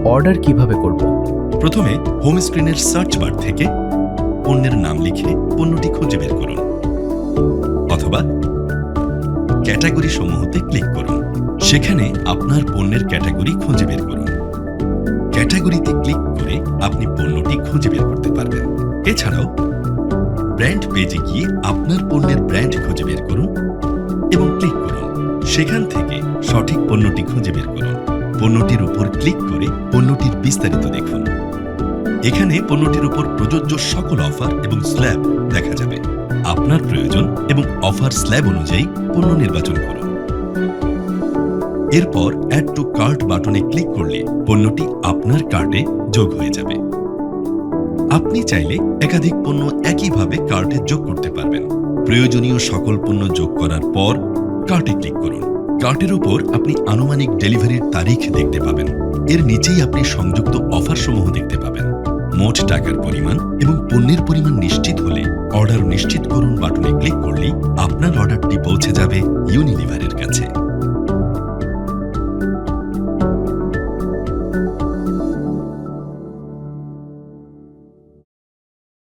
Order কিভাবে করব? প্রথমে হোম স্ক্রিনের সার্চ বার থেকে পণ্যের নাম লিখে পণ্যটি খুঁজে বের করুন, অথবা ক্যাটাগরি সমূহতে ক্লিক করুন। সেখানে আপনার পণ্যের ক্যাটাগরি খুঁজে বের করুন। ক্যাটাগরিতে ক্লিক করে আপনি পণ্যটি খুঁজে বের করতে পারবেন। এছাড়াও ব্র্যান্ড পেজে গিয়ে আপনার পণ্যের ব্র্যান্ড খুঁজে বের করুন এবং ক্লিক করুন। সেখান থেকে সঠিক পণ্যটি খুঁজে বের করুন। পণ্যটির উপর ক্লিক করে পণ্যটির বিস্তারিত দেখুন। এখানে পণ্যটির উপর প্রযোজ্য সকল অফার এবং স্ল্যাব দেখা যাবে। আপনার প্রয়োজন এবং অফার স্ল্যাব অনুযায়ী পণ্য নির্বাচন করুন। এরপর অ্যাড টু কার্ট বাটনে ক্লিক করলে পণ্যটি আপনার কার্টে যোগ হয়ে যাবে। আপনি চাইলে একাধিক পণ্য একইভাবে কার্টে যোগ করতে পারবেন। প্রয়োজনীয় সকল পণ্য যোগ করার পর কার্টে ক্লিক করুন। কার্টের উপর আপনি আনুমানিক ডেলিভারির তারিখ দেখতে পাবেন। এর নিচেই আপনি সংযুক্ত অফারসমূহ দেখতে পাবেন। মোট টাকার পরিমাণ এবং পণ্যের পরিমাণ নিশ্চিত হলে অর্ডার নিশ্চিত করুন বাটনে ক্লিক করলেই আপনার অর্ডারটি পৌঁছে যাবে